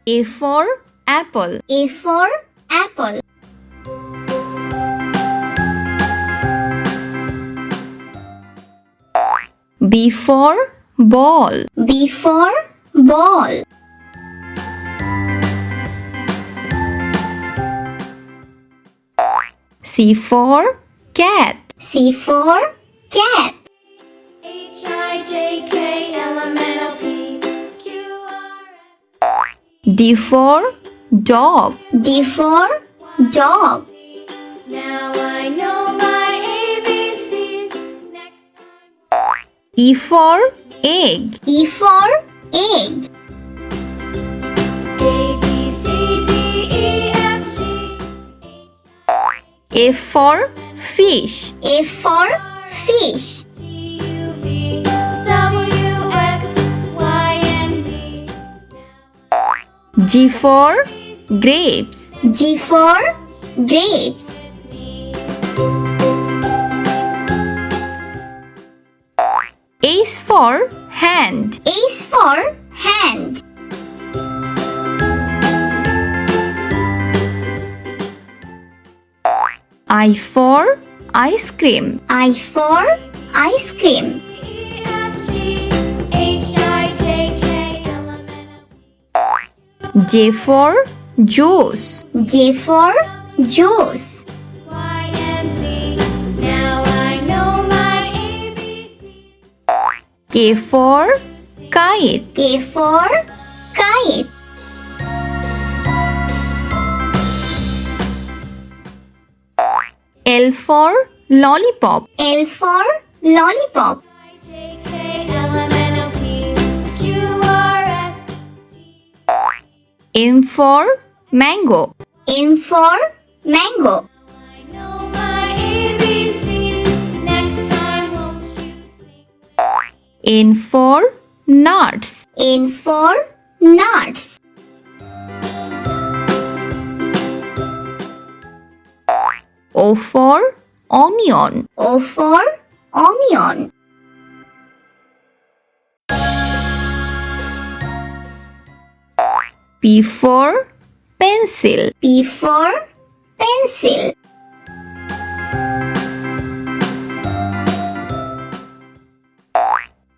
A for apple. A for apple. B for ball. B for ball. C for cat. C for cat. D for dog. D for dog. Now I know my ABCs. Next time. E for egg. E for egg. A B C D E F G F for fish. F for fish. T U V W X Y and Z. G for grapes. G for grapes. H for hand. H for hand. I for ice cream. I for ice cream. E F G H I J K L M N O P J for juice. J for juice. Y and Z. Now I know my ABCs. K for kite. K for kite. L for lollipop. L for lollipop. J K L M N O P Q R S T. M for mango. M for mango. I know my ABCs. Next time, won't you sing? N for nuts. N for nuts. O for onion. O for onion. P for pencil. P for pencil.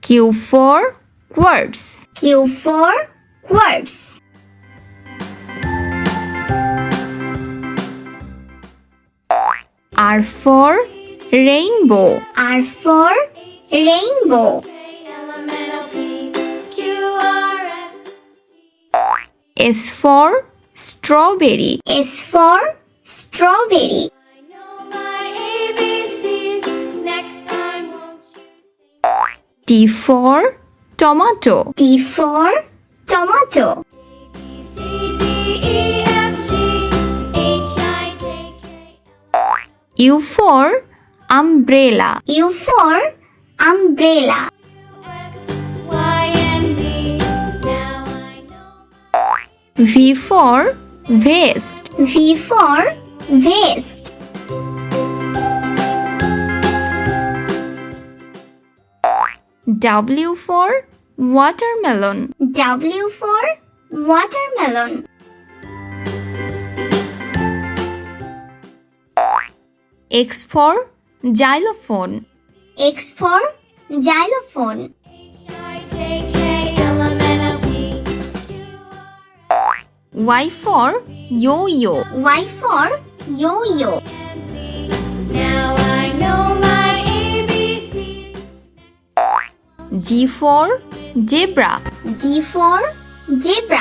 Q for quartz. Q for quartz. R for rainbow. R for rainbow. L M N O P Q R S T. S for strawberry. S for strawberry. I know my ABCs. Next time, won't you sing? T for tomato. T for tomato. A B C D E F G H I J K L. U for umbrella. U for umbrella. X, Y, and Z. Now I know. V for vest. V for vest. W for watermelon. W for watermelon. X for xylophone. X for xylophone. H I J K L M N O P Q R S Y for yo-yo. Y for yo-yo. and Z. Now I know my ABCs. G for zebra. G for zebra.